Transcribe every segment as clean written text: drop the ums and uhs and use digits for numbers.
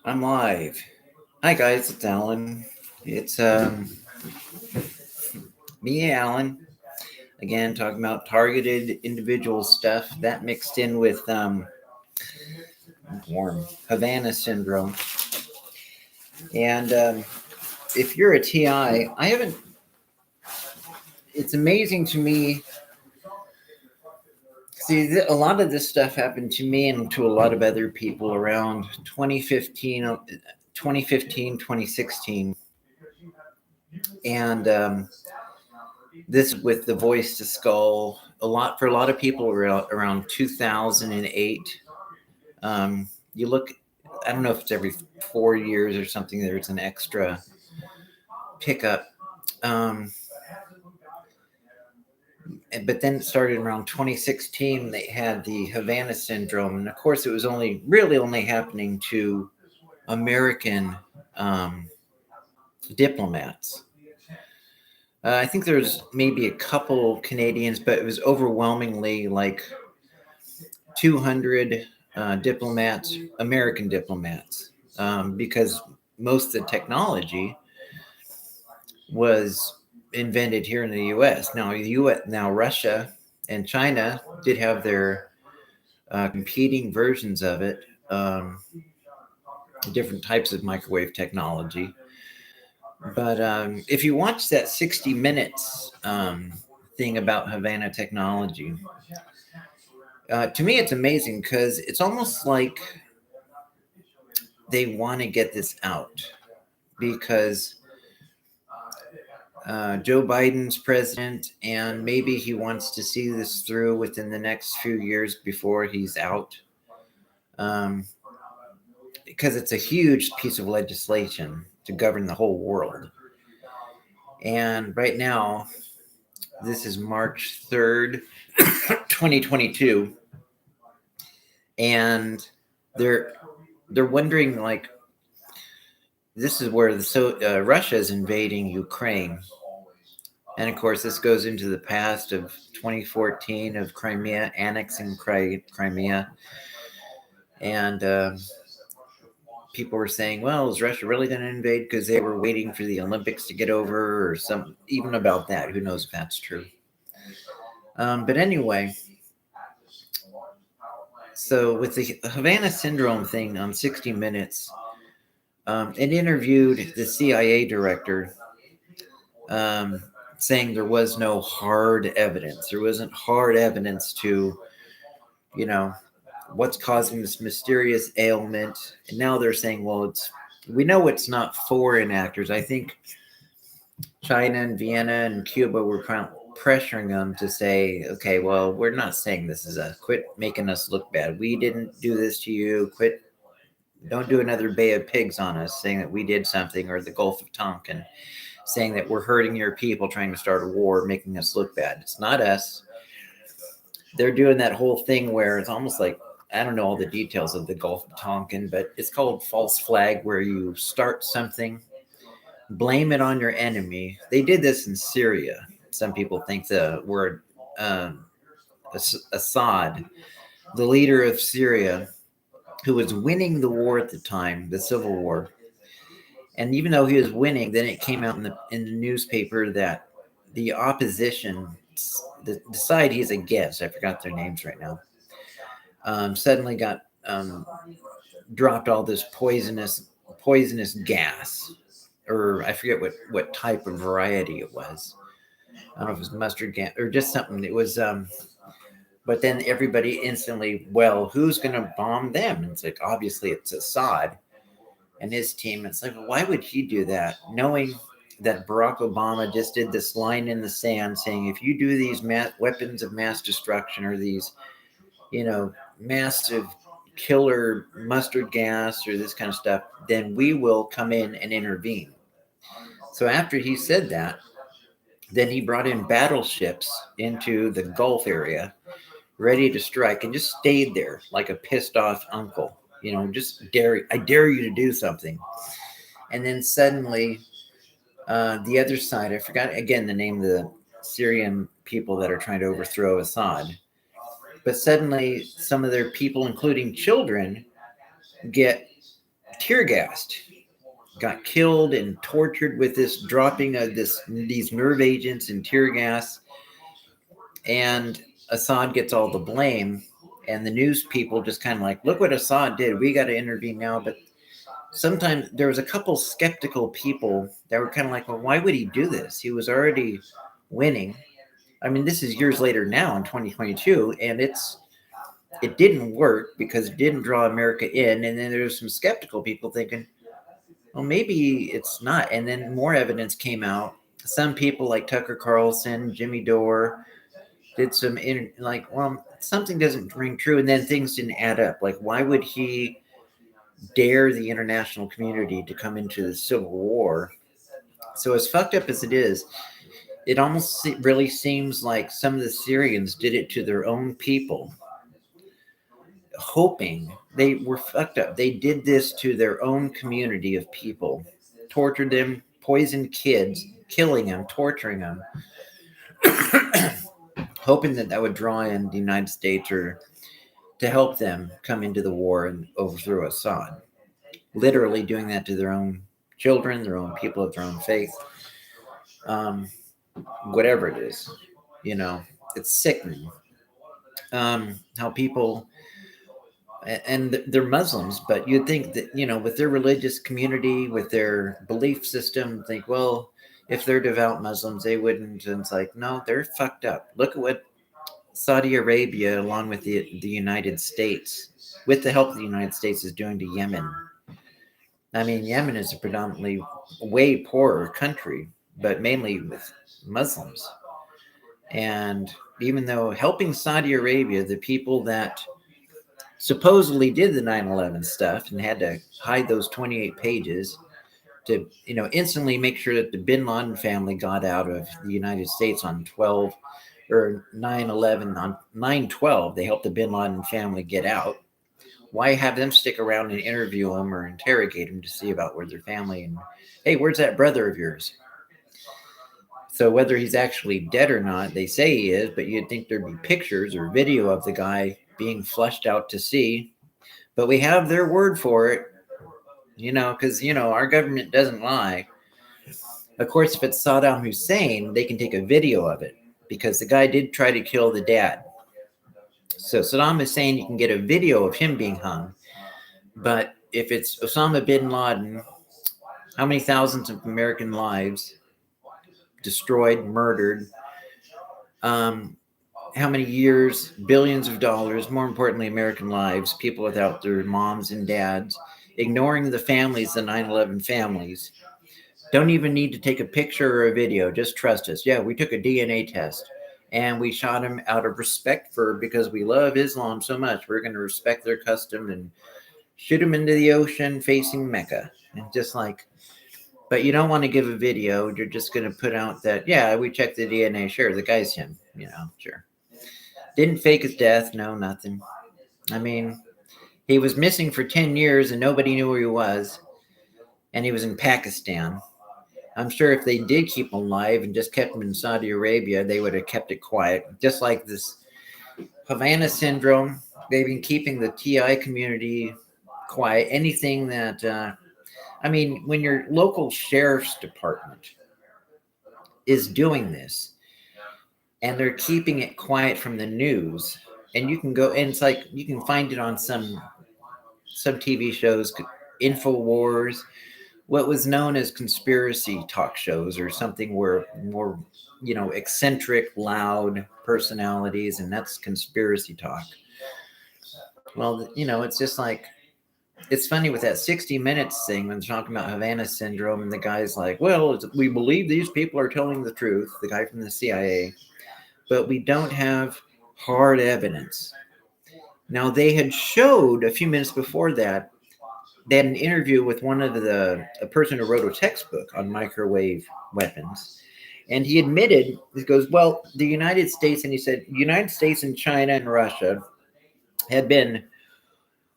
I'm live. Hi guys, it's Alan. It's me, Alan. Again, talking about targeted individual stuff that mixed in with warm havanna syndrome. And if you're a TI, I haven't. It's amazing to me. See, a lot of this stuff happened to me and to a lot of other people around 2015, 2016. And this with the voice to skull for a lot of people around 2008. You look, I don't know if it's every 4 years or something, there's an extra pickup. But then it started around 2016. They had the Havana syndrome, and of course it was only happening to American diplomats. I think there's maybe a couple Canadians, but it was overwhelmingly like 200 diplomats, American diplomats, because most of the technology was invented here in the U.S. Now Russia and China did have their competing versions of it, different types of microwave technology. But if you watch that 60 Minutes thing about Havana technology, to me it's amazing because it's almost like they want to get this out because Joe Biden's president, and maybe he wants to see this through within the next few years before he's out. Because it's a huge piece of legislation to govern the whole world. And right now, this is March 3rd, 2022. And they're wondering, like, this is where Russia is invading Ukraine. And of course, this goes into the past of 2014 of Crimea, annexing Crimea. And people were saying, well, is Russia really going to invade? Because they were waiting for the Olympics to get over, or even about that. Who knows if that's true? But anyway, so with the Havana syndrome thing on 60 Minutes, it interviewed the CIA director, saying there was no hard evidence. There wasn't hard evidence to, what's causing this mysterious ailment. And now they're saying, well, we know it's not foreign actors. I think China and Vienna and Cuba were pressuring them to say, okay, well, we're not saying this is quit making us look bad. We didn't do this to you. Don't do another Bay of Pigs on us, saying that we did something, or the Gulf of Tonkin, saying that we're hurting your people, trying to start a war, making us look bad. It's not us. They're doing that whole thing where it's almost like, I don't know all the details of the Gulf of Tonkin, but it's called false flag, where you start something, blame it on your enemy. They did this in Syria. Some people think the word Assad, the leader of Syria, who was winning the war at the time, the civil war. And even though he was winning, then it came out in the newspaper that the opposition, the side he's against, I forgot their names right now, suddenly got dropped all this poisonous gas, or I forget what type of variety it was. I don't know if it was mustard gas or just something. It was, but then everybody instantly, well, who's going to bomb them? And it's like, obviously it's Assad and his team. It's like, well, why would he do that? Knowing that Barack Obama just did this line in the sand saying, if you do these weapons of mass destruction, or these, massive killer mustard gas or this kind of stuff, then we will come in and intervene. So after he said that, then he brought in battleships into the Gulf area, ready to strike, and just stayed there like a pissed off uncle. I dare you to do something. And then suddenly, the other side, I forgot again the name of the Syrian people that are trying to overthrow Assad. But suddenly, some of their people, including children, get tear gassed, got killed and tortured with this dropping of these nerve agents and tear gas, and Assad gets all the blame. And the news people just kind of like, look what Assad did. We got to intervene now. But sometimes there was a couple skeptical people that were kind of like, well, why would he do this? He was already winning. I mean, this is years later now in 2022, and it didn't work because it didn't draw America in. And then there's some skeptical people thinking, well, maybe it's not. And then more evidence came out. Some people like Tucker Carlson, Jimmy Dore, did some like, well, something doesn't ring true. And then things didn't add up. Like, why would he dare the international community to come into the Civil War? So as fucked up as it is, it almost really seems like some of the Syrians did it to their own people, hoping they were fucked up. They did this to their own community of people, tortured them, poisoned kids, killing them, torturing them, hoping that that would draw in the United States or to help them come into the war and overthrow Assad. Literally doing that to their own children, their own people of their own faith. Whatever it is, it's sickening. How people, and they're Muslims, but you'd think that, with their religious community, with their belief system, think, well, if they're devout Muslims, they wouldn't. And it's like, no, they're fucked up. Look at what Saudi Arabia, along with the United States, with the help of the United States, is doing to Yemen. I mean, Yemen is a predominantly way poorer country, but mainly with Muslims. And even though helping Saudi Arabia, the people that supposedly did the 9/11 stuff and had to hide those 28 pages to, instantly make sure that the Bin Laden family got out of the United States on 12 or 9/11, on 9/12, they helped the Bin Laden family get out. Why have them stick around and interview them or interrogate them to see about where their family and, hey, where's that brother of yours? So whether he's actually dead or not, they say he is, but you'd think there'd be pictures or video of the guy being flushed out to sea. But we have their word for it, because, our government doesn't lie. Of course, if it's Saddam Hussein, they can take a video of it because the guy did try to kill the dad. So Saddam Hussein, you can get a video of him being hung. But if it's Osama bin Laden, how many thousands of American lives destroyed, murdered, how many years, billions of dollars, more importantly, American lives, people without their moms and dads, ignoring the families, the 9/11 families. Don't even need to take a picture or a video. Just trust us. Yeah, we took a DNA test and we shot him out of respect because we love Islam so much. We're going to respect their custom and shoot him into the ocean facing Mecca. And just like, but you don't want to give a video. You're just going to put out that, yeah, we checked the DNA. Sure, the guy's him, sure. Didn't fake his death. No, nothing. I mean, he was missing for 10 years and nobody knew where he was. And he was in Pakistan. I'm sure if they did keep him alive and just kept him in Saudi Arabia, they would have kept it quiet. Just like this Havana syndrome, they've been keeping the TI community quiet. Anything that, when your local sheriff's department is doing this and they're keeping it quiet from the news, and you can go, and it's like, you can find it on some TV shows, InfoWars, what was known as conspiracy talk shows or something where more, eccentric, loud personalities, and that's conspiracy talk. Well, it's just like, it's funny with that 60 Minutes thing when they're talking about Havana syndrome, and the guy's like, well, we believe these people are telling the truth, the guy from the CIA, but we don't have hard evidence. Now, they had showed a few minutes before that, they had an interview with a person who wrote a textbook on microwave weapons. And he admitted, he goes, well, the United States, and he said, United States and China and Russia had been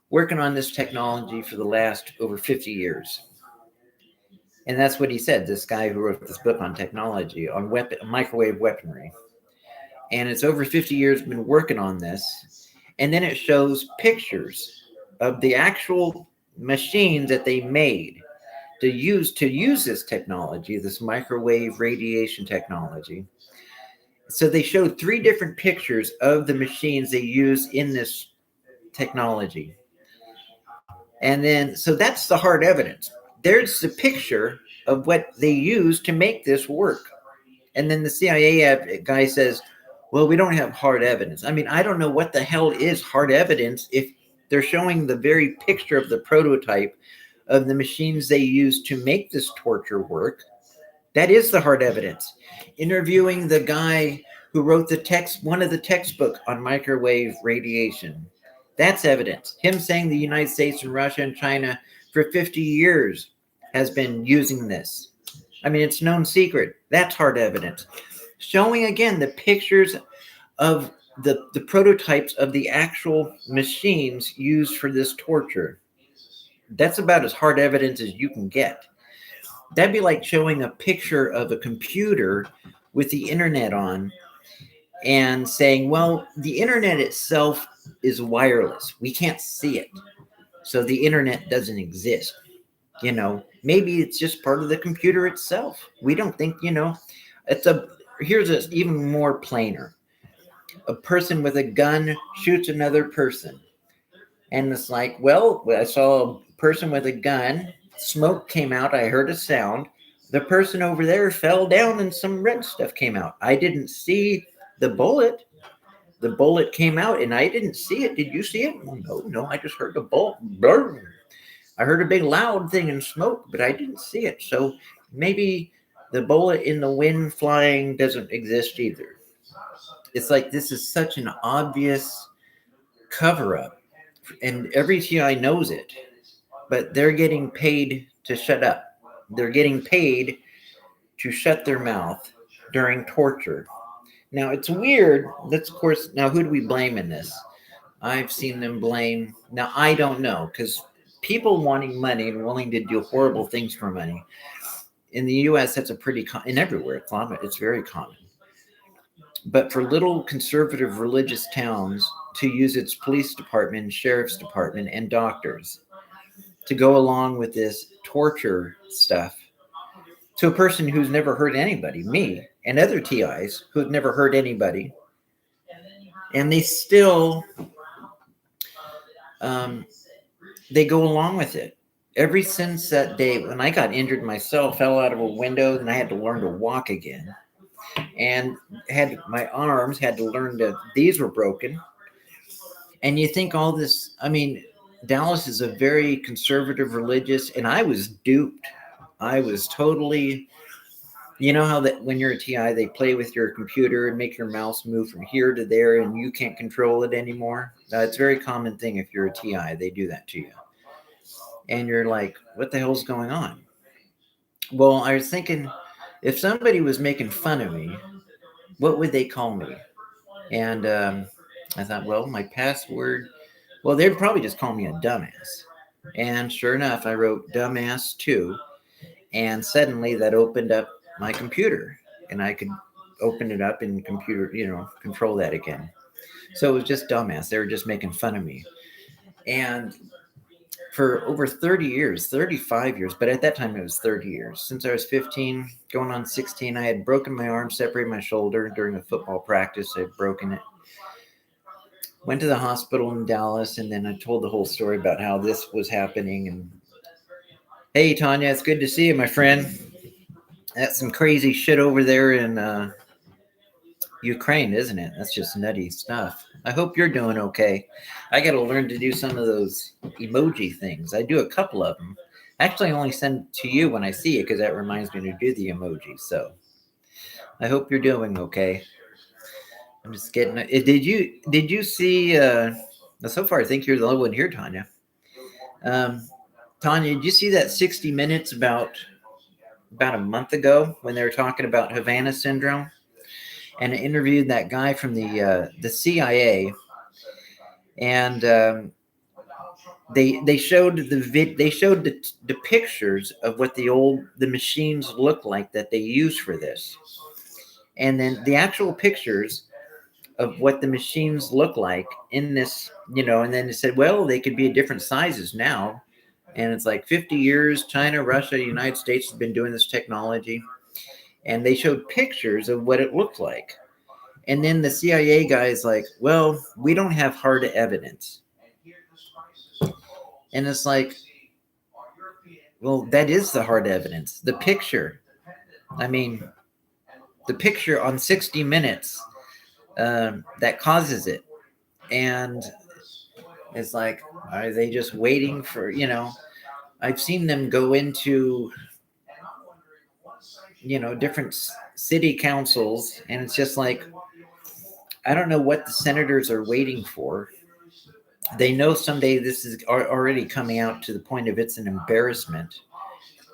working on this technology for the last over 50 years. And that's what he said, this guy who wrote this book on technology, on microwave weaponry. And it's over 50 years been working on this. And then it shows pictures of the actual machines that they made to use this technology, this microwave radiation technology. So they showed 3 different pictures of the machines they use in this technology. And then, so that's the hard evidence. There's the picture of what they use to make this work. And then the CIA guy says, well, we don't have hard evidence. I mean, I don't know what the hell is hard evidence if they're showing the very picture of the prototype of the machines they use to make this torture work. That is the hard evidence. Interviewing the guy who wrote one of the textbook on microwave radiation. That's evidence. Him saying the United States and Russia and China for 50 years has been using this. I mean, it's known secret. That's hard evidence. Showing again the pictures of the prototypes of the actual machines used for this torture. That's about as hard evidence as you can get. That'd be like showing a picture of a computer with the internet on and saying, well, the internet itself is wireless. We can't see it. So the internet doesn't exist. Maybe it's just part of the computer itself. We don't think, here's a even more plainer. A person with a gun shoots another person. And it's like, well, I saw a person with a gun, smoke came out, I heard a sound. The person over there fell down and some red stuff came out. I didn't see the bullet. The bullet came out and I didn't see it. Did you see it? Well, no, I just heard the bullet. Burn. I heard a big loud thing and smoke, but I didn't see it. So maybe the bullet in the wind flying doesn't exist either. It's like this is such an obvious cover-up, and every TI knows it, but they're getting paid to shut up. They're getting paid to shut their mouth during torture. Now, it's weird. That's, of course, now who do we blame in this? I've seen them blame. Now, I don't know, because people wanting money and willing to do horrible things for money, in the U.S., that's a pretty and everywhere, it's very common. But for little conservative religious towns to use its police department, sheriff's department, and doctors to go along with this torture stuff to a person who's never hurt anybody, me, and other TIs who've never hurt anybody, and they still they go along with it. Ever since that day when I got injured myself, fell out of a window, and I had to learn to walk again, and had my arms had to learn these were broken. And you think all this, I mean, Dallas is a very conservative religious, and I was duped. I was totally, you know how that when you're a TI, they play with your computer and make your mouse move from here to there and you can't control it anymore. It's a very common thing if you're a TI, they do that to you. And you're like, what the hell's going on? Well, I was thinking, if somebody was making fun of me, what would they call me? And I thought, well, my password, well, they'd probably just call me a dumbass. And sure enough, I wrote dumbass 2. And suddenly that opened up my computer. And I could open it up and control that again. So it was just dumbass. They were just making fun of me. And for over 30 years, 35 years, but at that time it was 30 years. Since I was 15, going on 16, I had broken my arm, separated my shoulder during a football practice. I'd broken it. Went to the hospital in Dallas, and then I told the whole story about how this was happening. And hey, Tanya, it's good to see you, my friend. That's some crazy shit over there in Ukraine, isn't it? That's just nutty stuff. I hope you're doing okay. I got to learn to do some of those emoji things. I do a couple of them. Actually, I only send to you when I see it because that reminds me to do the emoji. So I hope you're doing okay. I'm just getting. Did you see? So far, I think you're the only one here, Tanya. Tanya, did you see that 60 Minutes about a month ago when they were talking about Havana syndrome? And I interviewed that guy from the CIA, and they showed the pictures of what the machines look like that they use for this, and then the actual pictures of what the machines look like in this, and then it said, well, they could be different sizes now, And it's like 50 years, China, Russia, United States have been doing this technology. And they showed pictures of what it looked like. And then the CIA guy is like, well, we don't have hard evidence. And it's like, well, that is the hard evidence. The picture. I mean, the picture on 60 Minutes that causes it. And it's like, are they just waiting for, I've seen them go into, different city councils, and it's just like, I don't know what the senators are waiting for. They know someday this is already coming out to the point of it's an embarrassment.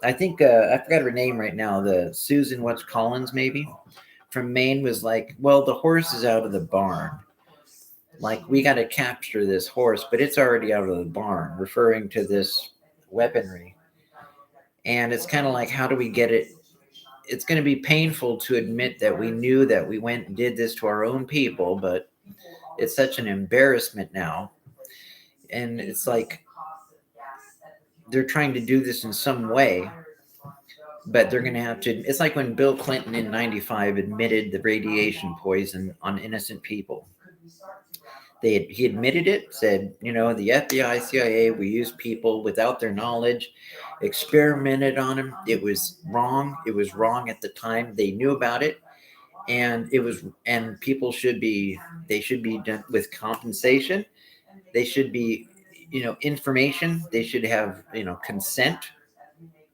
I think, I forgot her name right now, the Susan What's Collins, maybe, from Maine, was like, well, the horse is out of the barn. Like, we got to capture this horse, but it's already out of the barn, referring to this weaponry. And it's kind of like, how do we get it? It's going to be painful to admit that we knew that we went and did this to our own people, but it's such an embarrassment now. And it's like they're trying to do this in some way, but they're going to have to. It's like when Bill Clinton in 95 admitted the radiation poison on innocent people. He admitted it, said, the FBI, CIA, we used people without their knowledge, experimented on them. It was wrong. It was wrong at the time. They knew about it, and people should be done with compensation. They should be, information. They should have, consent,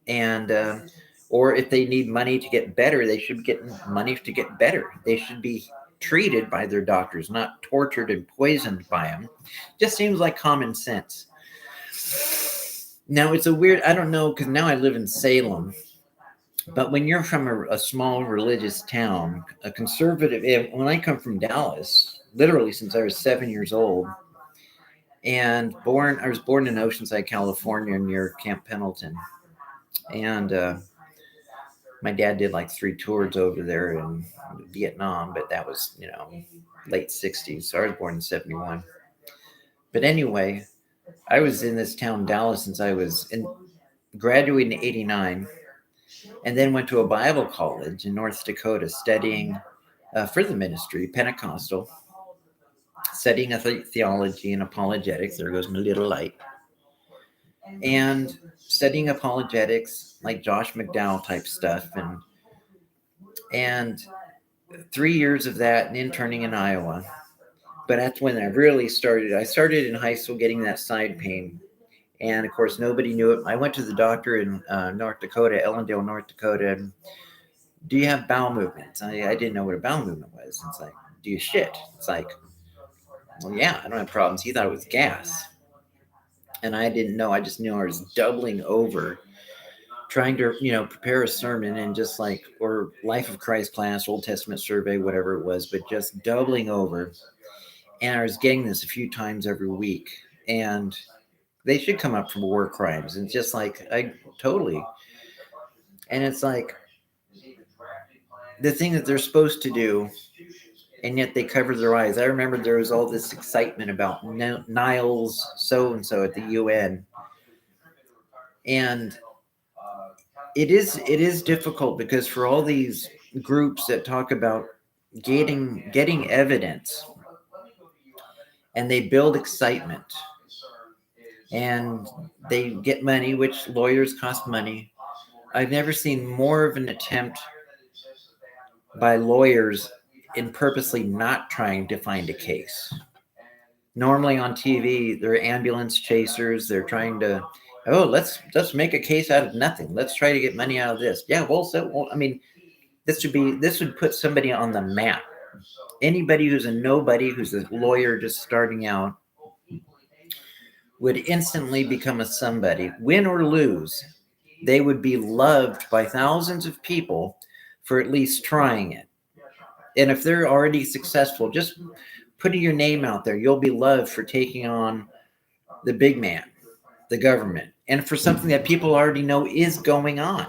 and or if they need money to get better, they should get money to get better. They should be treated by their doctors, not tortured and poisoned by them. Just seems like common sense. Now, it's a weird, I don't know, because now I live in Salem, but when you're from a small religious town, a conservative, when I come from Dallas, literally since I was 7 years old, and I was born in Oceanside, California, near Camp Pendleton. And my dad did like 3 tours over there in Vietnam, but that was, late 60s. So I was born in 71. But anyway, I was in this town, Dallas, since I was graduated in 89, and then went to a Bible college in North Dakota studying for the ministry, Pentecostal, studying theology and apologetics. There goes my little light. And studying apologetics, like Josh McDowell type stuff, and 3 years of that and interning in Iowa. But that's when I really started. I started in high school getting that side pain. And of course, nobody knew it. I went to the doctor in North Dakota, Ellendale, North Dakota. And, do you have bowel movements? I didn't know what a bowel movement was. It's like, do you shit? It's like, well, yeah, I don't have problems. He thought it was gas. And I didn't know. I just knew I was doubling over, trying to, prepare a sermon and just like, or Life of Christ class, Old Testament survey, whatever it was, but just doubling over. And I was getting this a few times every week. And they should come up for war crimes. And just like, totally. And it's like the thing that they're supposed to do, and yet they cover their eyes. I remember there was all this excitement about Niles so-and-so at the UN. And it is difficult because for all these groups that talk about getting evidence, and they build excitement, and they get money, which lawyers cost money. I've never seen more of an attempt by lawyers in purposely not trying to find a case. Normally on TV, they're ambulance chasers. They're trying to, let's make a case out of nothing. Let's try to get money out of this. Yeah, I mean, this would put somebody on the map. Anybody who's a nobody, who's a lawyer just starting out, would instantly become a somebody. Win or lose, they would be loved by thousands of people for at least trying it. And if they're already successful, just putting your name out there, you'll be loved for taking on the big man, the government, and for something that people already know is going on.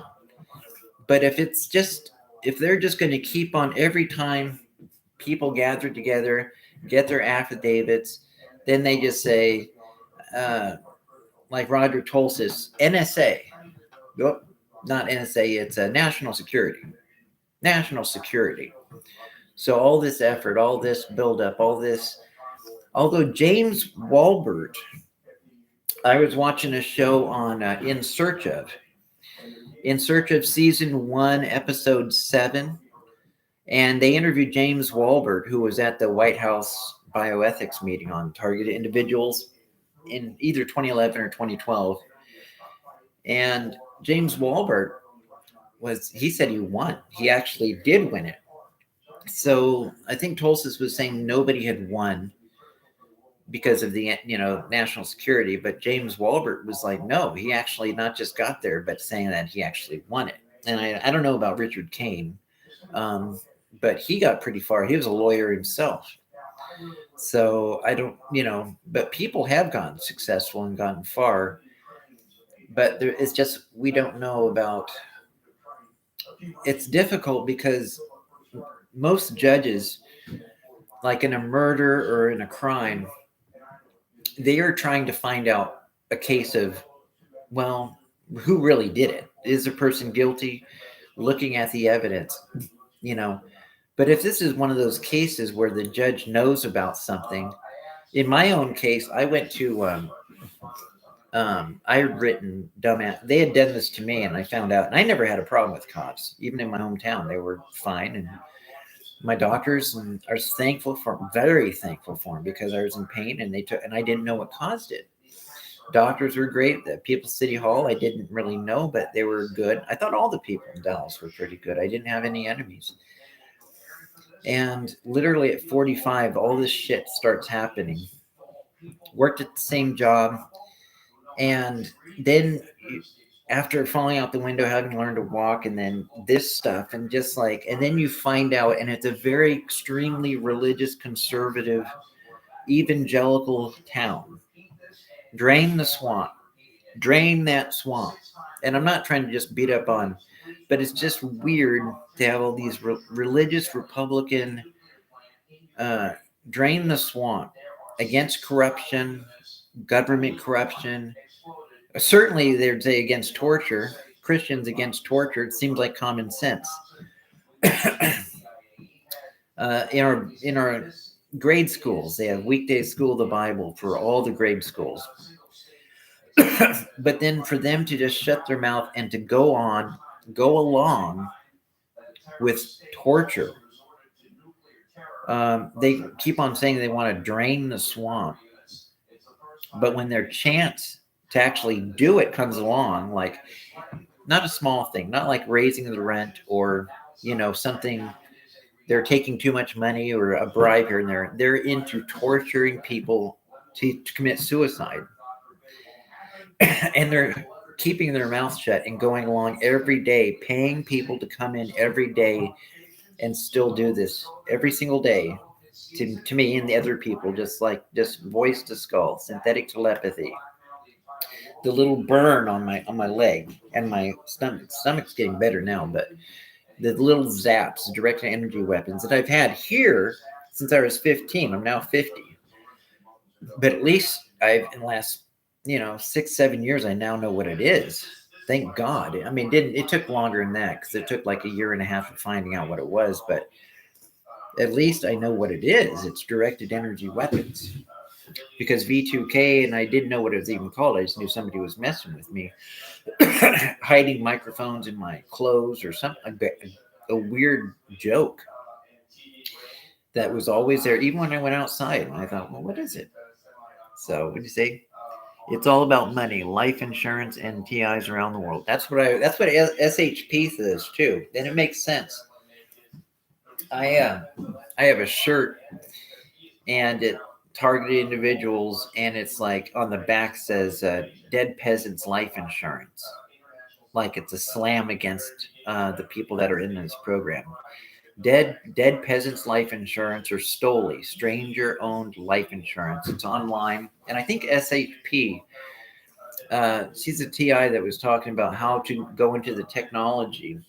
But if they're just going to keep on every time people gather together, get their affidavits, then they just say, like Roger Tolsis, NSA. Nope, not NSA. It's a national security. National security. So all this effort, all this buildup, all this. Although James Walbert, I was watching a show on In Search of season 1, episode 7, and they interviewed James Walbert, who was at the White House bioethics meeting on targeted individuals in either 2011 or 2012. And James Walbert he said he won. He actually did win it. So I think Tolsis was saying nobody had won because of the national security, but James Walbert was like, no, he actually not just got there, but saying that he actually won it. And I don't know about Richard Kane, but he got pretty far. He was a lawyer himself. So I don't, but people have gotten successful and gotten far. But it's just, we don't know about, it's difficult because most judges, like in a murder or in a crime, they are trying to find out a case of, well, who really did it? Is the person guilty? Looking at the evidence, But if this is one of those cases where the judge knows about something, in my own case, I went to, I had written dumbass. They had done this to me, and I found out. And I never had a problem with cops, even in my hometown. They were fine, and my doctors are very thankful for them because I was in pain, and I didn't know what caused it. Doctors were great. The people at City Hall, I didn't really know, but they were good. I thought all the people in Dallas were pretty good. I didn't have any enemies. And literally at 45, all this shit starts happening. Worked at the same job. And then after falling out the window, having learned to walk, and then this stuff, and just like, and then you find out, and it's a very extremely religious, conservative, evangelical town. Drain the swamp. Drain that swamp. And I'm not trying to just beat up on, but it's just weird to have all these religious Republican drain the swamp against corruption, government corruption. Certainly, they'd say against torture. Christians against torture. It seems like common sense. In our grade schools, they have weekday school of the Bible for all the grade schools. But then for them to just shut their mouth and to go along with torture, they keep on saying they want to drain the swamp. But when their chance to actually do it comes along, like not a small thing, not like raising the rent or, something, they're taking too much money or a bribe here and there. They're into torturing people to commit suicide. And they're keeping their mouth shut and going along every day, paying people to come in every day and still do this every single day to me and the other people, just voice to skull, synthetic telepathy. The little burn on my leg and my stomach's getting better now, but the little zaps, direct energy weapons that I've had here since I was 15. I'm now 50. But at least in the last, 6-7 years, I now know what it is. Thank God. I mean, it took longer than that because it took like a year and a half of finding out what it was. But at least I know what it is. It's directed energy weapons. Because V2K, and I didn't know what it was even called. I just knew somebody was messing with me, hiding microphones in my clothes or something. A weird joke that was always there, even when I went outside. And I thought, well, what is it? So what do you say? It's all about money, life insurance, and TIs around the world. That's what SHP says too. Then it makes sense. I have a shirt, and it targeted individuals, and it's like on the back says "Dead Peasants Life Insurance," like it's a slam against the people that are in this program. Dead Peasants Life Insurance, or STOLI, Stranger Owned Life Insurance. It's online, and I think SHP. She's a TI that was talking about how to go into the technology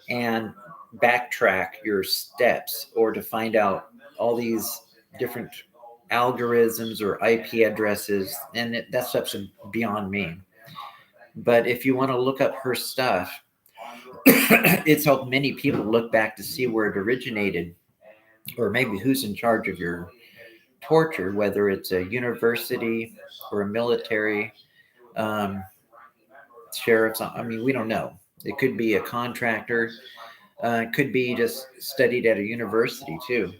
and backtrack your steps, or to find out all these different algorithms or IP addresses, and that stuff's beyond me. But if you want to look up her stuff, it's helped many people look back to see where it originated, or maybe who's in charge of your torture, whether it's a university or a military, um, sheriff's. I mean, we don't know. It could be a contractor. It could be just studied at a university too.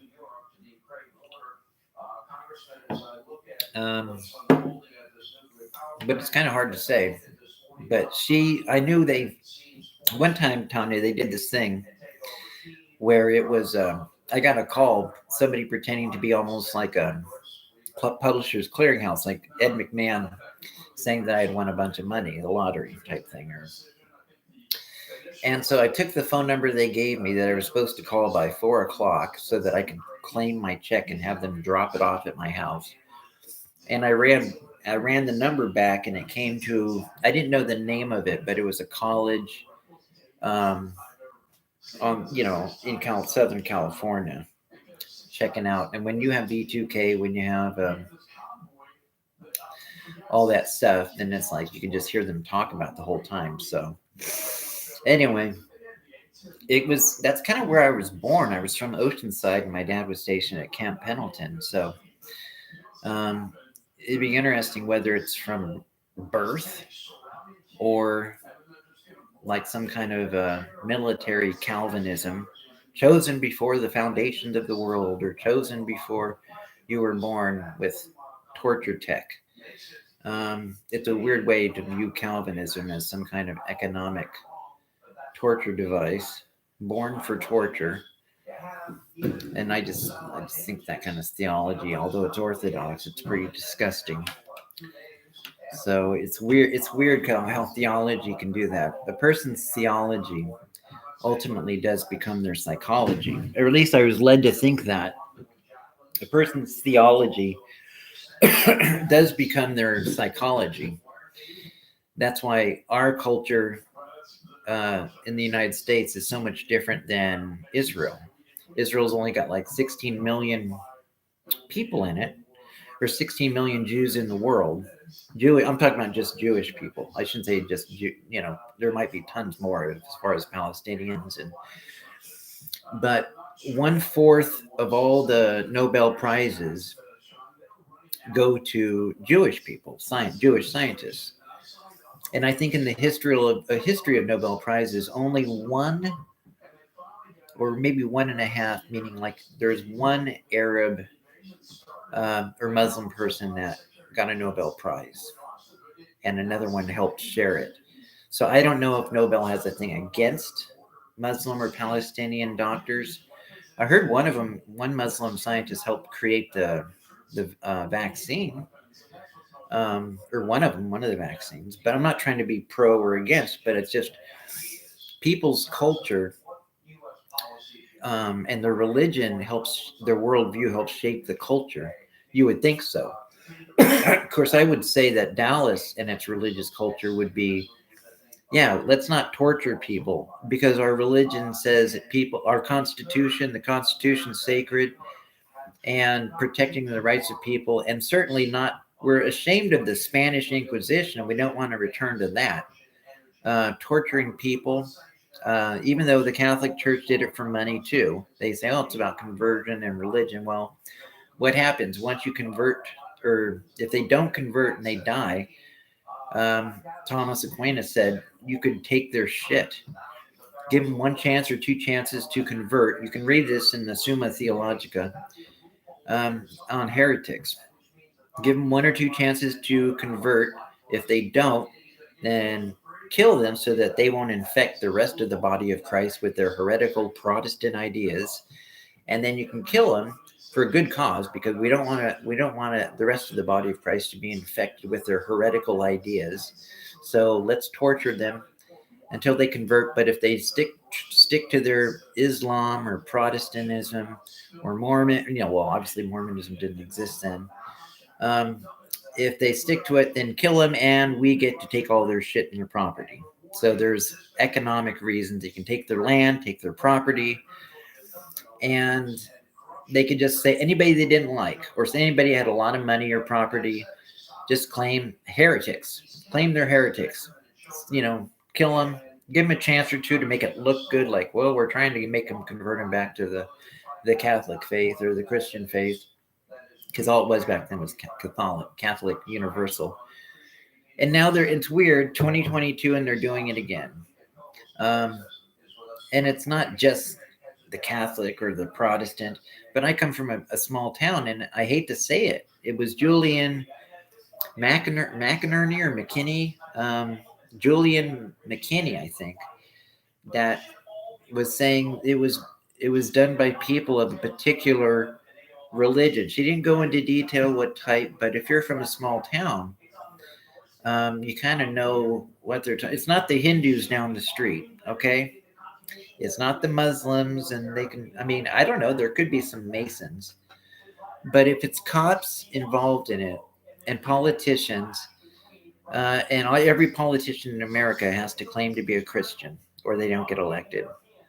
Um, but it's kind of hard to say. But I knew one time, Tanya, they did this thing where it was, I got a call, somebody pretending to be almost like a publisher's clearinghouse, like Ed McMahon, saying that I had won a bunch of money, the lottery type thing. And so I took the phone number they gave me that I was supposed to call by 4 o'clock so that I could claim my check and have them drop it off at my house. And I ran the number back, and it came to, I didn't know the name of it, but it was a college um, in Southern California, checking out. And when you have B2K, when you have all that stuff, then it's like you can just hear them talk about the whole time. So anyway, that's kind of where I was born. I was from Oceanside, and my dad was stationed at Camp Pendleton. So it'd be interesting whether it's from birth or like some kind of military Calvinism, chosen before the foundations of the world, or chosen before you were born with torture tech. It's a weird way to view Calvinism as some kind of economic torture device, born for torture. And I just think that kind of theology, although it's orthodox, it's pretty disgusting. So it's weird. It's weird how theology can do that. The person's theology ultimately does become their psychology, or at least I was led to think that a person's theology does become their psychology. That's why our culture in the United States is so much different than Israel. Israel's only got like 16 million people in it, or 16 million Jews in the world. I'm talking about just Jewish people. I shouldn't say just there might be tons more as far as Palestinians, but 1/4 of all the Nobel Prizes go to Jewish people, Jewish scientists. And I think in the history of Nobel Prizes, only one, or maybe 1.5, meaning like there's one Arab or Muslim person that got a Nobel Prize, and another one helped share it. So I don't know if Nobel has a thing against Muslim or Palestinian doctors. I heard one Muslim scientist helped create the vaccine, or one of the vaccines. But I'm not trying to be pro or against, but it's just people's culture and their religion their worldview helps shape the culture. You would think so. Of course, I would say that Dallas and its religious culture would be, yeah, let's not torture people, because our religion says that the Constitution's sacred, and protecting the rights of people, and certainly not, we're ashamed of the Spanish Inquisition, and we don't want to return to that. Torturing people, even though the Catholic Church did it for money too. They say, oh, it's about conversion and religion. Well, what happens once you convert, or if they don't convert and they die? Thomas Aquinas said you could take their shit. Give them one chance or two chances to convert. You can read this in the Summa Theologica on heretics. Give them one or two chances to convert. If they don't, then kill them so that they won't infect the rest of the body of Christ with their heretical Protestant ideas. And then you can kill them for a good cause, because we don't want the rest of the body of Christ to be infected with their heretical ideas. So let's torture them until they convert. But if they stick to their Islam or Protestantism or Mormon, well, obviously Mormonism didn't exist then. If they stick to it, then kill them, and we get to take all their shit and their property. So there's economic reasons. They can take their land, take their property, and They could just say anybody they didn't like, or say anybody had a lot of money or property, just claim heretics, claim they're heretics, kill them, give them a chance or two to make it look good, like, well, we're trying to make them convert them back to the Catholic faith or the Christian faith, because all it was back then was Catholic Universal. And now it's weird, 2022, and they're doing it again. Um, and it's not just the Catholic or the Protestant, but I come from a small town, and I hate to say it. It was Julian McInerney or McKinney, Julian McKinney, I think, that was saying it was done by people of a particular religion. She didn't go into detail what type, but if you're from a small town, you kind of know what they're talking. It's not the Hindus down the street, okay? It's not the Muslims, and they can. I mean, I don't know. There could be some Masons, but if it's cops involved in it and politicians, and every politician in America has to claim to be a Christian, or they don't get elected.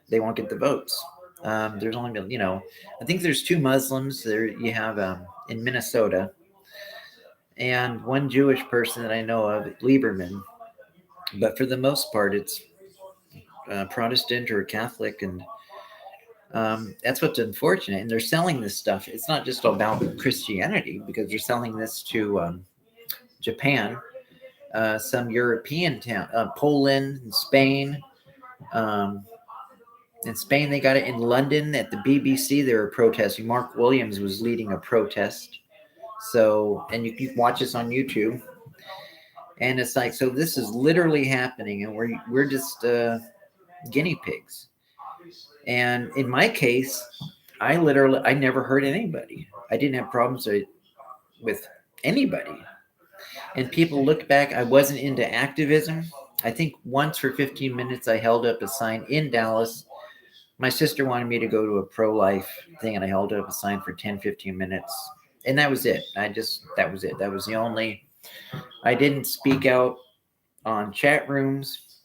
They won't get the votes. There's only, I think there's 2 Muslims there. You have in Minnesota, and one Jewish person that I know of, Lieberman. But for the most part, it's Protestant or Catholic, and that's what's unfortunate. And they're selling this stuff. It's not just about Christianity, because they're selling this to Japan, some European town, Poland, and Spain. Um, in Spain, they got it. In London at the BBC. They were protesting. Mark Williams was leading a protest. So, and you can watch this on YouTube. And it's like, so this is literally happening, and we're just guinea pigs. And in my case, I never hurt anybody. I didn't have problems with anybody. And people look back, I wasn't into activism. I think once for 15 minutes I held up a sign in Dallas. My sister wanted me to go to a pro-life thing, and I held up a sign for 10, 15 minutes. And that was it. That was it. That was the only. I didn't speak out on chat rooms,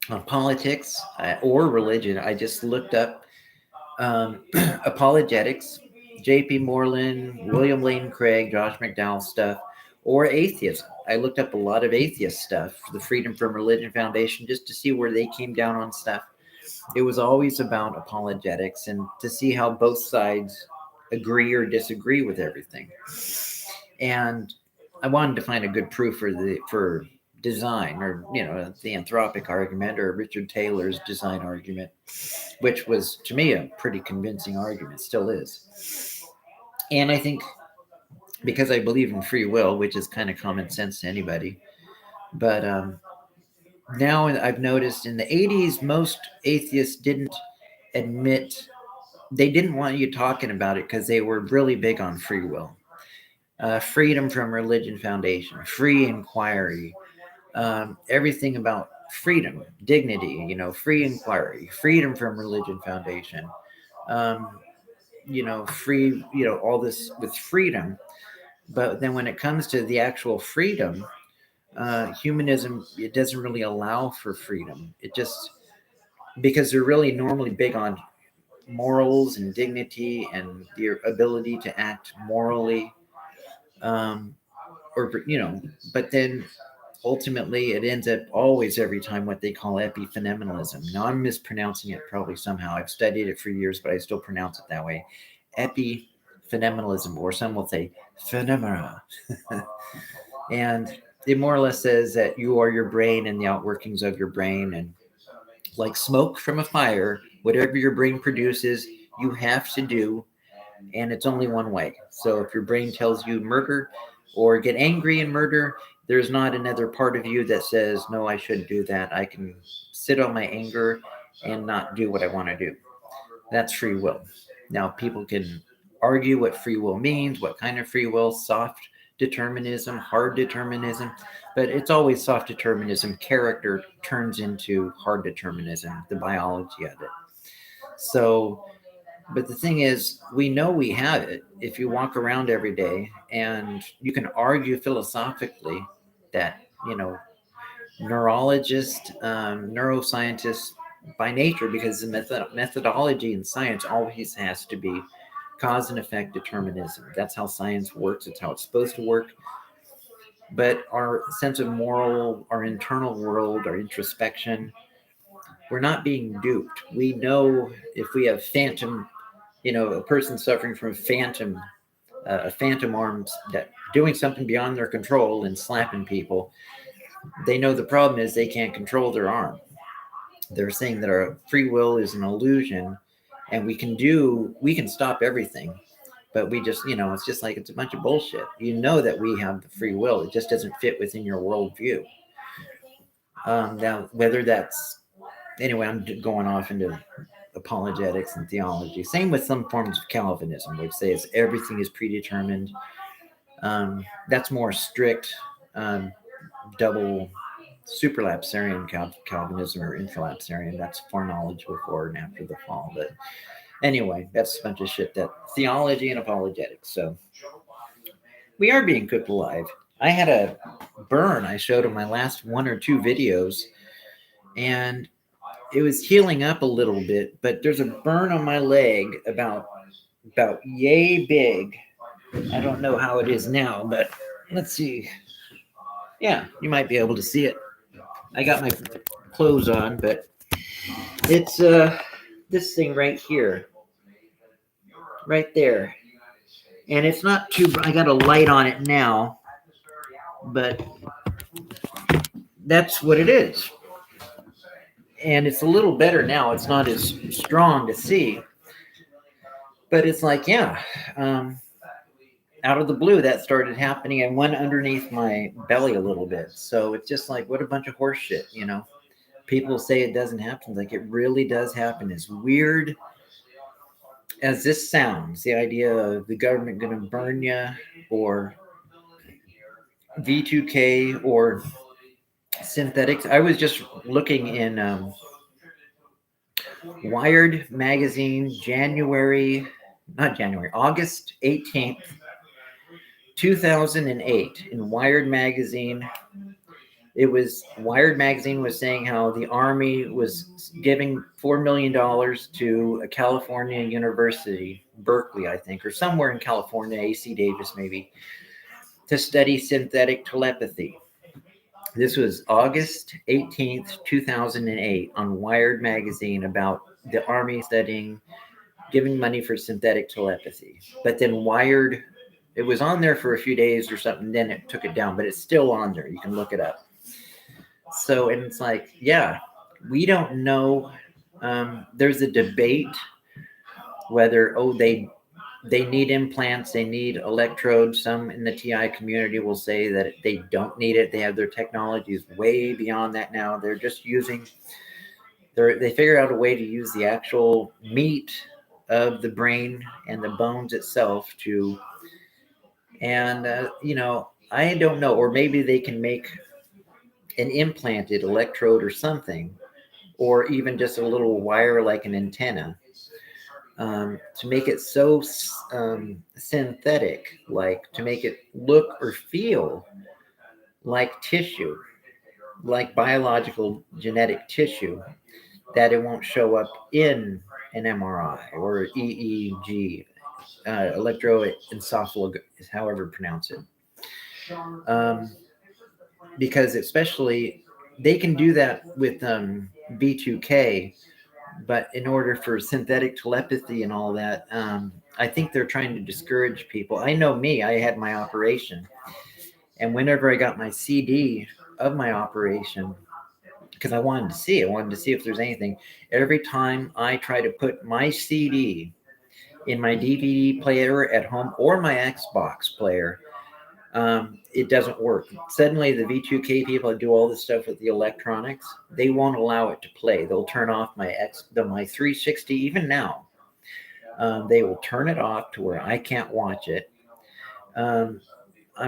on politics, or religion. I just looked up apologetics, J.P. Moreland, William Lane Craig, Josh McDowell stuff, or atheism. I looked up a lot of atheist stuff, the Freedom from Religion Foundation, just to see where they came down on stuff. It was always about apologetics and to see how both sides agree or disagree with everything. And I wanted to find a good proof for design, or the anthropic argument, or Richard Taylor's design argument, which was to me a pretty convincing argument, still is. And I think because I believe in free will, which is kind of common sense to anybody, but now I've noticed in the 80s most atheists didn't admit, they didn't want you talking about it because they were really big on free will. Freedom from Religion Foundation, free inquiry, everything about freedom, dignity, free inquiry, Freedom from Religion Foundation, um, free, all this with freedom. But then when it comes to the actual freedom, humanism, it doesn't really allow for freedom. It just, because they're really normally big on morals and dignity and your ability to act morally, um, or but then ultimately it ends up always every time what they call epiphenomenalism. Now I'm mispronouncing it probably somehow. I've studied it for years, but I still pronounce it that way. Epiphenomenalism, or some will say phenomena. And it more or less says that you are your brain and the outworkings of your brain, and like smoke from a fire, whatever your brain produces, you have to do, and it's only one way. So if your brain tells you murder or get angry and murder, there's not another part of you that says, no, I shouldn't do that. I can sit on my anger and not do what I want to do. That's free will. Now, people can argue what free will means, what kind of free will, soft determinism, hard determinism, but it's always soft determinism. Character turns into hard determinism, the biology of it. So, but the thing is, we know we have it if you walk around every day, and you can argue philosophically that, neurologists, neuroscientists by nature, because the methodology in science always has to be cause and effect determinism. That's how science works. It's how it's supposed to work. But our sense of moral, our internal world, our introspection, we're not being duped. We know if we have phantom, a person suffering from a phantom arms that doing something beyond their control and slapping people, they know the problem is they can't control their arm. They're saying that our free will is an illusion, and we can stop everything, but we just, it's just like it's a bunch of bullshit. You know that we have the free will, it just doesn't fit within your worldview. Now, whether that's anyway, I'm going off into apologetics and theology. Same with some forms of Calvinism, which says everything is predetermined. That's more strict, double superlapsarian Calvinism or infralapsarian. That's foreknowledge before and after the fall. But anyway, that's a bunch of shit. That theology and apologetics. So we are being cooked alive. I had a burn I showed in my last one or two videos, and it was healing up a little bit, but there's a burn on my leg about yay big. I don't know how it is now, but let's see. Yeah, you might be able to see it. I got my clothes on, but it's this thing right here. Right there. And it's not too, I got a light on it now, but that's what it is. And it's a little better now. It's not as strong to see, but it's like, yeah, out of the blue, that started happening and went underneath my belly a little bit. So it's just like, what a bunch of horse shit, People say it doesn't happen. Like, it really does happen. As weird as this sounds, the idea of the government going to burn you, or V2K, or synthetics. I was just looking in Wired magazine, August 18th, 2008. In Wired magazine, Wired magazine was saying how the Army was giving $4 million to a California university, Berkeley, I think, or somewhere in California, AC Davis maybe, to study synthetic telepathy. This was August 18th, 2008, on Wired magazine, about the Army giving money for synthetic telepathy. But then Wired, it was on there for a few days or something, then it took it down, but it's still on there. You can look it up. So, and it's like, yeah, we don't know. There's a debate whether, they need implants, they need electrodes. Some in the TI community will say that they don't need it. They have their technologies way beyond that now. They're just they figure out a way to use the actual meat of the brain and the bones itself I don't know, or maybe they can make an implanted electrode or something, or even just a little wire like an antenna, to make it so synthetic, like to make it look or feel like tissue, like biological genetic tissue, that it won't show up in an MRI or EEG, electroencephalogram, however you pronounce it. Because especially they can do that with B2K, but in order for synthetic telepathy and all that, I think they're trying to discourage people. I know me, I had my operation, and whenever I got my CD of my operation, because I wanted to see if there's anything. Every time I try to put my CD in my DVD player at home or my Xbox player, it doesn't work. Suddenly, the V2K people that do all this stuff with the electronics, they won't allow it to play. They'll turn off my 360. Even now, they will turn it off to where I can't watch it. I'm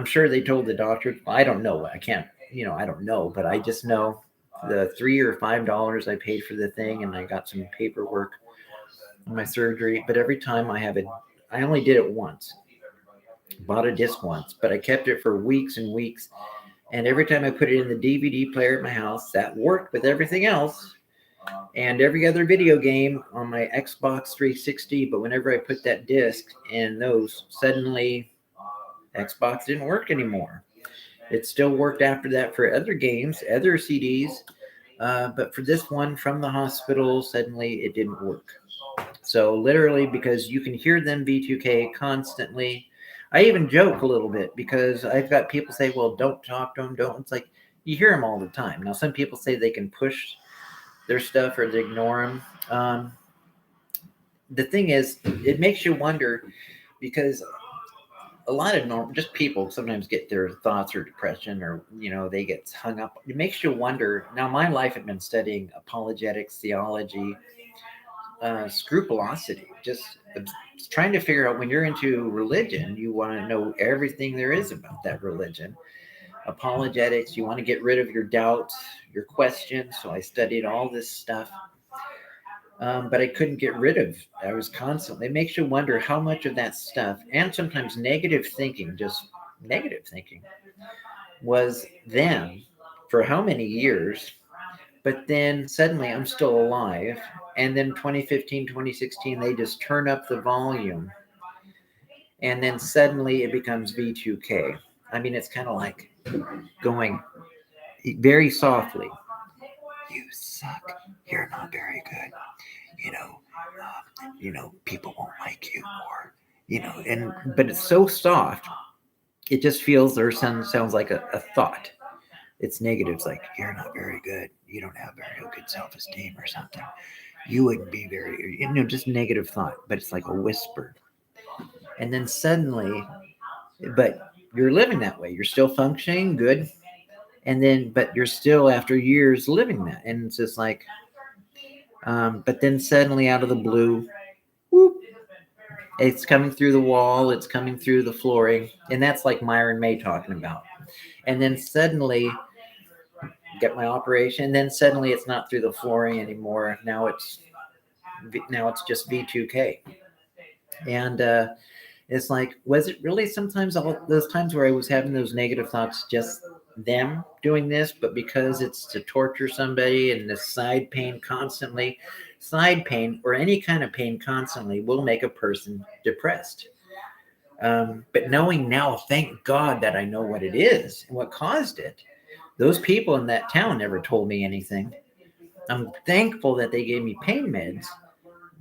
sure they told the doctor. I don't know. I can't. I don't know, but I just know the $3 or $5 I paid for the thing, and I got some paperwork on my surgery. But every time I only did it once. Bought a disc once, but I kept it for weeks and weeks. And every time I put it in the DVD player at my house, that worked with everything else. and every other video game on my Xbox 360. But whenever I put that disc in those, suddenly Xbox didn't work anymore. It still worked after that for other games, other CDs, but for this one from the hospital, suddenly it didn't work. So literally, because you can hear them V2K constantly. I even joke a little bit because I've got people say, "Well, don't talk to them, don't." It's like you hear them all the time. Now, some people say they can push their stuff or they ignore them. The thing is, it makes you wonder because a lot of just people sometimes get their thoughts or depression or they get hung up. It makes you wonder. Now, my life had been studying apologetics, theology, scrupulosity, just trying to figure out when you're into religion, you want to know everything there is about that religion. Apologetics, you want to get rid of your doubts, your questions. So I studied all this stuff, but I couldn't get rid of. I was constantly. It makes you wonder how much of that stuff, and sometimes negative thinking, just negative thinking, was them for how many years. But then suddenly I'm still alive. And then 2015, 2016, they just turn up the volume. And then suddenly it becomes V2K. I mean, it's kind of like going very softly. You suck. You're not very good. People won't like you, or and but it's so soft. It just feels or sounds like a thought. It's negative. It's like you're not very good. You don't have very good self-esteem or something. You wouldn't be very, just negative thought. But it's like a whisper. And then suddenly, but you're living that way. You're still functioning good. And then, but you're still after years living that. And it's just like, but then suddenly out of the blue, whoop, it's coming through the wall. It's coming through the flooring. And that's like Myron May talking about. And then suddenly get my operation. And then suddenly it's not through the flooring anymore. Now it's just V2K. And it's like, was it really sometimes all those times where I was having those negative thoughts just them doing this, but because it's to torture somebody and the side pain or any kind of pain constantly will make a person depressed. But knowing now, thank God that I know what it is and what caused it. Those people in that town never told me anything. I'm thankful that they gave me pain meds,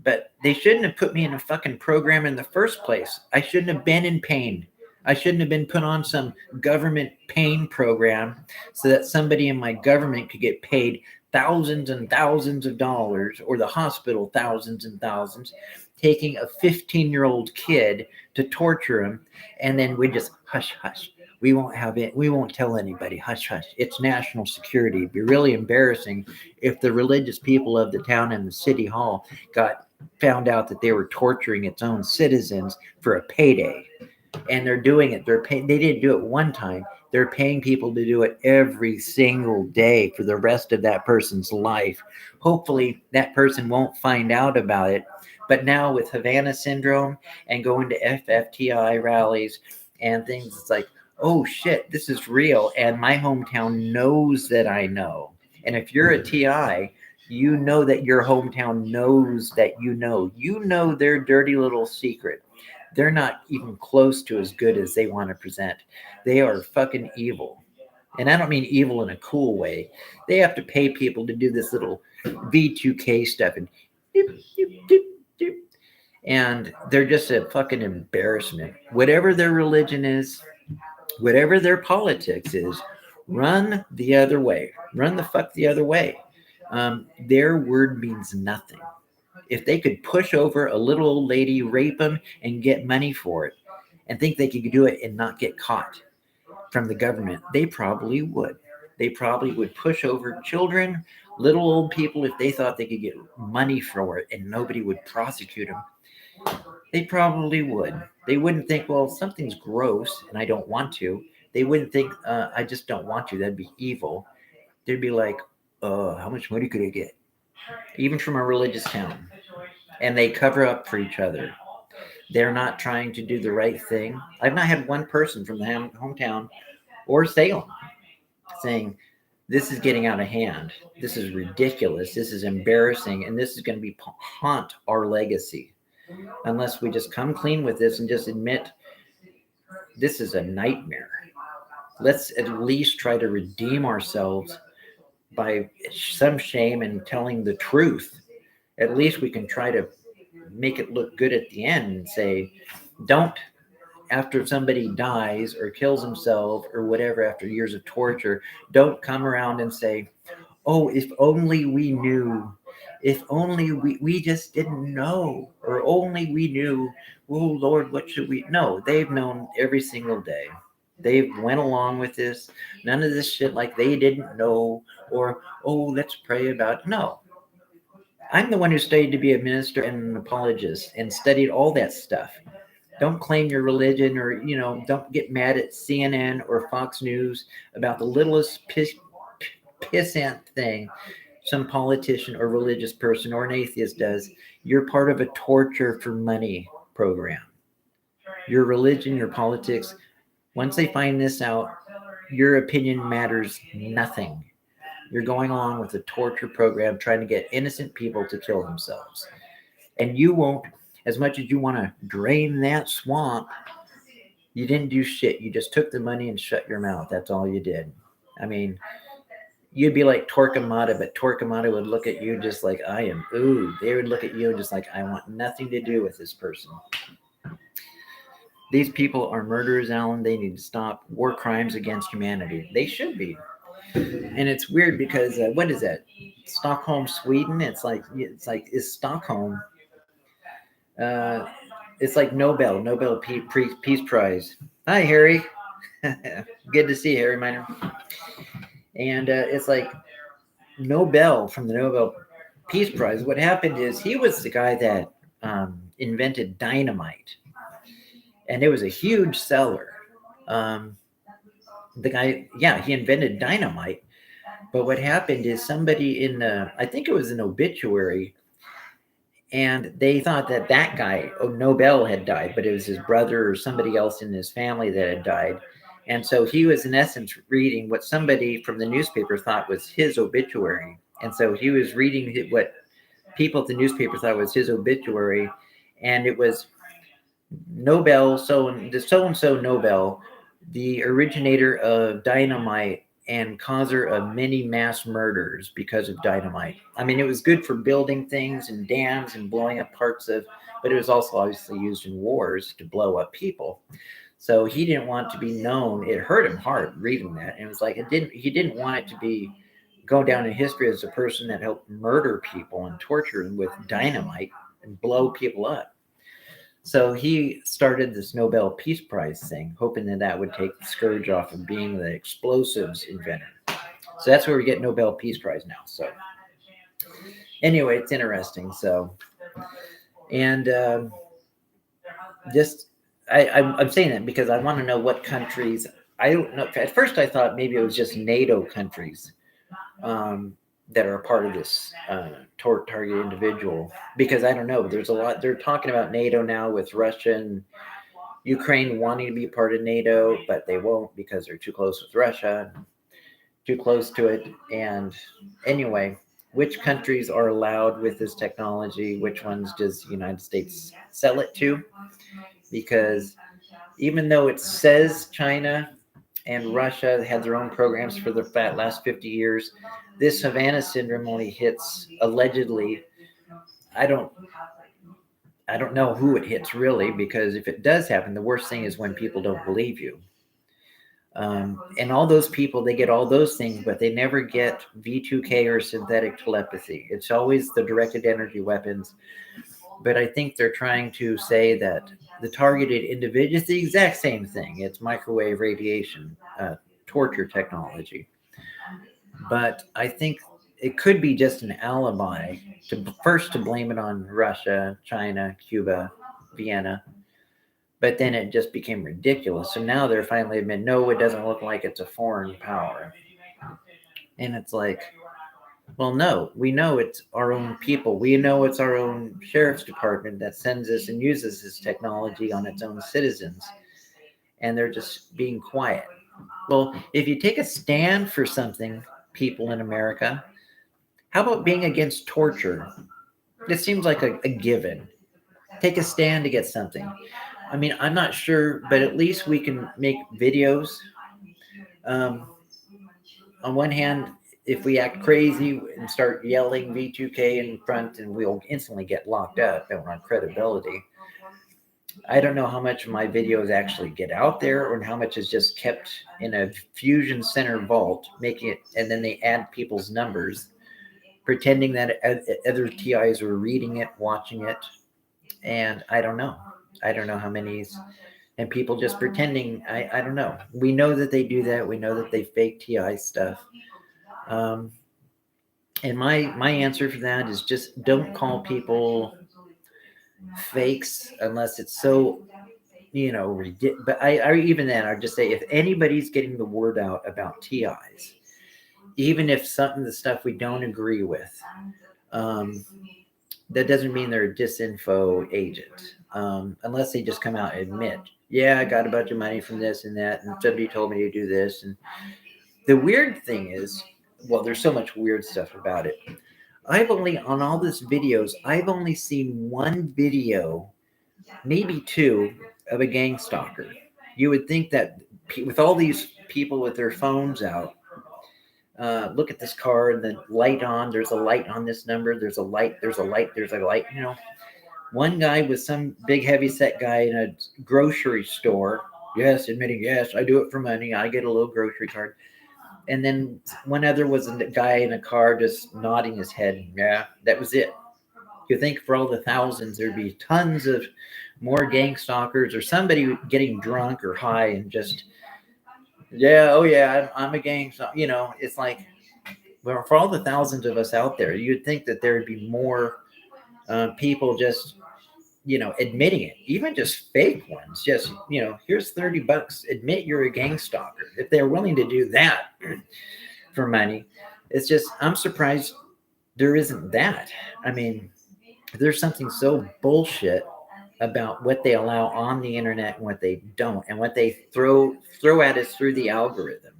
but they shouldn't have put me in a fucking program in the first place. I shouldn't have been in pain. I shouldn't have been put on some government pain program so that somebody in my government could get paid thousands and thousands of dollars, or the hospital thousands and thousands, taking a 15-year-old kid to torture him. And then we just hush, hush. We won't have it. We won't tell anybody. Hush, hush. It's national security. It'd be really embarrassing if the religious people of the town and the city hall found out that they were torturing its own citizens for a payday. And they're doing it. They didn't do it one time. They're paying people to do it every single day for the rest of that person's life. Hopefully that person won't find out about it. But now with Havana syndrome and going to FFTI rallies and things, it's like, oh shit, this is real. And my hometown knows that I know. And if you're a TI, you know that your hometown knows that you know their dirty little secret. They're not even close to as good as they want to present. They are fucking evil. And I don't mean evil in a cool way. They have to pay people to do this little V2K stuff and doop, doop, doop, doop. And they're just a fucking embarrassment. Whatever their religion is, whatever their politics is, run the other way. Run the fuck the other way. Their word means nothing. If they could push over a little old lady, rape them, and get money for it, and think they could do it and not get caught from the government, they probably would. They probably would push over children, little old people, if they thought they could get money for it and nobody would prosecute them. They probably would. They wouldn't think, well, something's gross and I don't want to. They wouldn't think, I just don't want to. That'd be evil. They'd be like, how much money could I get? Even from a religious town. And they cover up for each other. They're not trying to do the right thing. I've not had one person from the hometown or Salem saying, This is getting out of hand. This is ridiculous. This is embarrassing. And this is going to be haunt our legacy unless we just come clean with this and just admit this is a nightmare. Let's at least try to redeem ourselves by some shame and telling the truth. At least we can try to make it look good at the end and say, don't, after somebody dies or kills himself or whatever, after years of torture, don't come around and say, oh, if only we knew, if only we just didn't know, or only we knew, oh Lord, what should we? No, they've known every single day. They've went along with this. None of this shit like they didn't know, or oh, let's pray about it. No, I'm the one who studied to be a minister and an apologist and studied all that stuff. Don't claim your religion, or don't get mad at CNN or Fox News about the littlest pissant thing some politician or religious person or an atheist does. You're part of a torture for money program. Your religion, your politics, once they find this out, your opinion matters nothing. You're going along with a torture program trying to get innocent people to kill themselves. And you won't, as much as you want to drain that swamp, you didn't do shit. You just took the money and shut your mouth. That's all you did. I mean, you'd be like Torquemada, but Torquemada would look at you just like, I am, ooh. They would look at you just like, I want nothing to do with this person. These people are murderers, Alan. They need to stop. War crimes against humanity. They should be. And it's weird because what is that? Stockholm, Sweden. It's like is Stockholm. Uh, it's like Nobel Peace Prize. Hi, Harry. Good to see you, Harry Minor. And it's like Nobel from the Nobel Peace Prize. What happened is he was the guy that invented dynamite, and it was a huge seller. The guy, yeah, he invented dynamite. But what happened is somebody I think it was an obituary, and they thought that that guy, Nobel, had died, but it was his brother or somebody else in his family that had died. And so he was, in essence, reading what somebody from the newspaper thought was his obituary. And so he was reading what people at the newspaper thought was his obituary. And it was Nobel, so and so Nobel, the originator of dynamite and causer of many mass murders because of dynamite. I mean, it was good for building things and dams and blowing up parts of, but it was also obviously used in wars to blow up people. So he didn't want to be known. It hurt him hard reading that, and it was like he didn't want it to be go down in history as a person that helped murder people and torture them with dynamite and blow people up. So he started this Nobel Peace Prize thing, hoping that that would take the scourge off of being the explosives inventor. So that's where we get Nobel Peace Prize now. So anyway, it's interesting. So, and just I'm saying that because I want to know what countries. I don't know. At first, I thought maybe it was just NATO countries that are a part of this target individual, because I don't know. There's a lot. They're talking about NATO now with Russia and Ukraine wanting to be part of NATO, but they won't because they're too close with Russia, too close to it. And anyway, which countries are allowed with this technology? Which ones does the United States sell it to? Because even though it says China and Russia had their own programs for the last 50 years, this Havana syndrome only hits allegedly. I don't know who it hits really, because if it does happen, the worst thing is when people don't believe you. And all those people, they get all those things, but they never get V2K or synthetic telepathy. It's always the directed energy weapons. But I think they're trying to say that the targeted individual is the exact same thing. It's microwave radiation, torture technology. But I think it could be just an alibi to blame it on Russia, China, Cuba, Vienna. But then it just became ridiculous. So now they're finally admitting, no, it doesn't look like it's a foreign power. And it's like, well, no, we know it's our own people. We know it's our own sheriff's department that sends this and uses this technology on its own citizens. And they're just being quiet. Well, if you take a stand for something, people in America. How about being against torture? It seems like a given. Take a stand to get something. I mean, I'm not sure, but at least we can make videos. Um, on one hand, if we act crazy and start yelling V2K in front, and we'll instantly get locked up and on credibility. I don't know how much of my videos actually get out there or how much is just kept in a fusion center vault, making it, and then they add people's numbers, pretending that other TIs are reading it, watching it, and I don't know. I don't know how many, and people just pretending. I don't know. We know that they do that. We know that they fake TI stuff. Um, and my answer for that is just don't call people fakes unless it's so but I even then I just say if anybody's getting the word out about TIs, even if something the stuff we don't agree with, um, that doesn't mean they're a disinfo agent, unless they just come out and admit, yeah, I got a bunch of money from this and that, and somebody told me to do this. And the weird thing is, well, there's so much weird stuff about it. I've only on all these videos, I've only seen one video, maybe two, of a gang stalker. You would think that with all these people with their phones out, look at this car and the light on. There's a light on this number. There's a light. There's a light. There's a light. One guy was some big heavy set guy in a grocery store. Yes, admitting, yes, I do it for money. I get a little grocery card. And then one other was a guy in a car just nodding his head. Yeah, that was it. You think for all the thousands, there'd be tons of more gang stalkers or somebody getting drunk or high and just, yeah, oh yeah, I'm a gang stalker. It's like, well, for all the thousands of us out there, you'd think that there would be more people just, admitting it, even just fake ones. Just, here's $30. Admit you're a gang stalker. If they're willing to do that for money, it's just, I'm surprised there isn't that. I mean, there's something so bullshit about what they allow on the internet and what they don't, and what they throw at us through the algorithm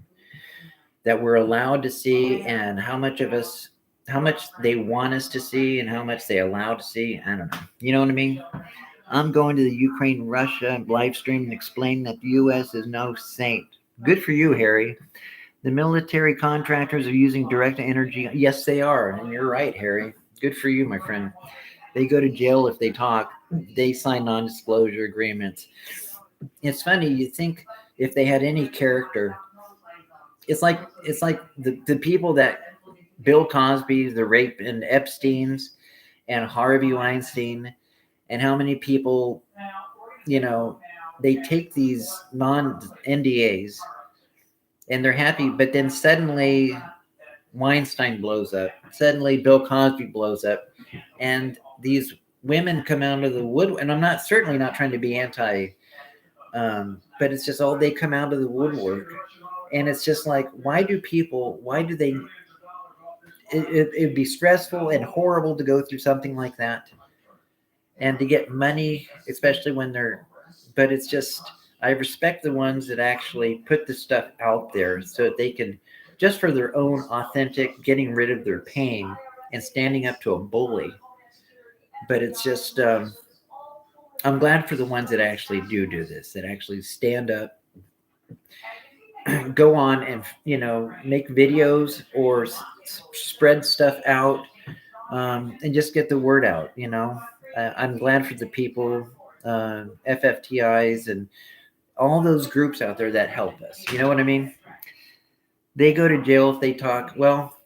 that we're allowed to see, and how much they want us to see, and how much they allow to see. I don't know. You know what I mean? I'm going to the Ukraine Russia live stream and explain that the U.S. is no saint. Good for you, Harry. The military contractors are using direct energy. Yes, they are, and you're right, Harry. Good for you, my friend. They go to jail if they talk. They sign non-disclosure agreements. It's funny. You think if they had any character, it's like the people that Bill Cosby, the rape and Epstein's, and Harvey Weinstein, and how many people, you know, they take these non NDAs and they're happy, but then suddenly Weinstein blows up. Suddenly Bill Cosby blows up, and these women come out of the wood. And I'm not certainly not trying to be anti, but it's just all they come out of the woodwork, and it's just like, why do people? Why do they? It'd be stressful and horrible to go through something like that, and to get money, especially when they're. But it's just, I respect the ones that actually put the stuff out there so that they can, just for their own authentic, getting rid of their pain and standing up to a bully. But it's just, I'm glad for the ones that actually do this, that actually stand up, go on and, make videos or spread stuff out, and just get the word out. I'm glad for the people, FFTIs, and all those groups out there that help us. You know what I mean? They go to jail if they talk. Well,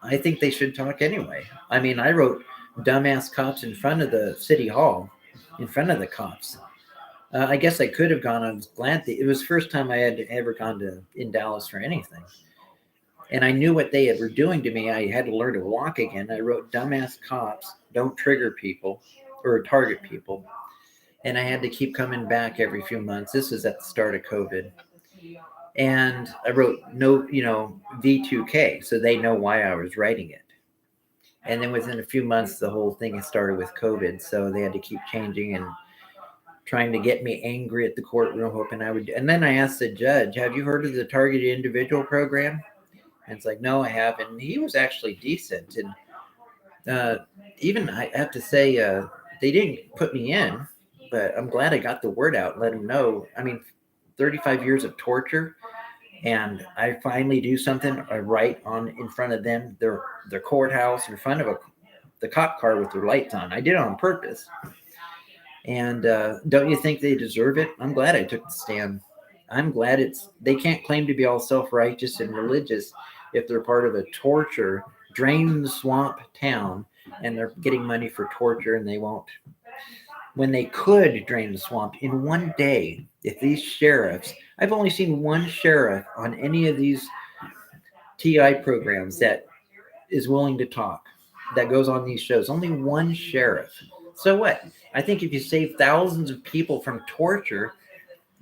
I think they should talk anyway. I mean, I wrote dumbass cops in front of the city hall, in front of the cops. I guess I could have gone. I was glad it was the first time I had ever gone to in Dallas for anything, and I knew what they were doing to me. I had to learn to walk again. I wrote dumbass cops don't trigger people or target people, and I had to keep coming back every few months. This was at the start of COVID, and I wrote no, V2K, so they know why I was writing it. And then within a few months, the whole thing started with COVID, so they had to keep changing and trying to get me angry at the courtroom, hoping I would. And then I asked the judge, "Have you heard of the targeted individual program?" And it's like, no, I haven't. And he was actually decent. And even I have to say, they didn't put me in, but I'm glad I got the word out and let them know. I mean, 35 years of torture, and I finally do something right on in front of them, their courthouse, in front of the cop car with their lights on. I did it on purpose. And don't you think they deserve it? I'm glad I took the stand. I'm glad they can't claim to be all self-righteous and religious if they're part of a torture drain the swamp town and they're getting money for torture, and they won't, when they could drain the swamp in one day. If these sheriffs, I've only seen one sheriff on any of these TI programs that is willing to talk, that goes on these shows. Only one sheriff. So what? I think if you save thousands of people from torture,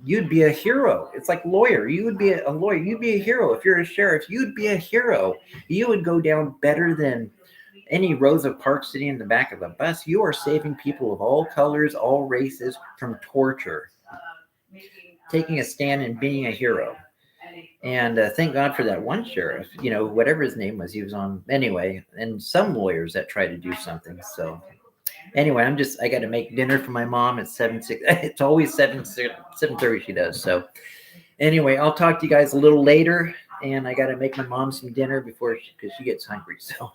you'd be a hero. It's like lawyer. You would be a lawyer. You'd be a hero. If you're a sheriff, you'd be a hero. You would go down better than any Rosa Parks sitting in the back of a bus. You are saving people of all colors, all races from torture. Taking a stand and being a hero. And thank God for that one sheriff, whatever his name was, he was on anyway, and some lawyers that try to do something. So anyway, I got to make dinner for my mom at 7:06. It's always 7:30 she does. So anyway, I'll talk to you guys a little later, and I got to make my mom some dinner because she gets hungry. So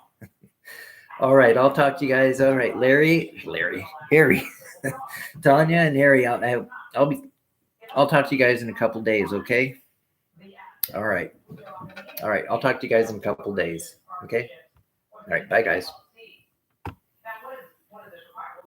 all right, I'll talk to you guys. All right, Harry, Tanya, and Harry. I'll talk to you guys in a couple days. Okay. All right. I'll talk to you guys in a couple days. Okay. All right. Bye, guys.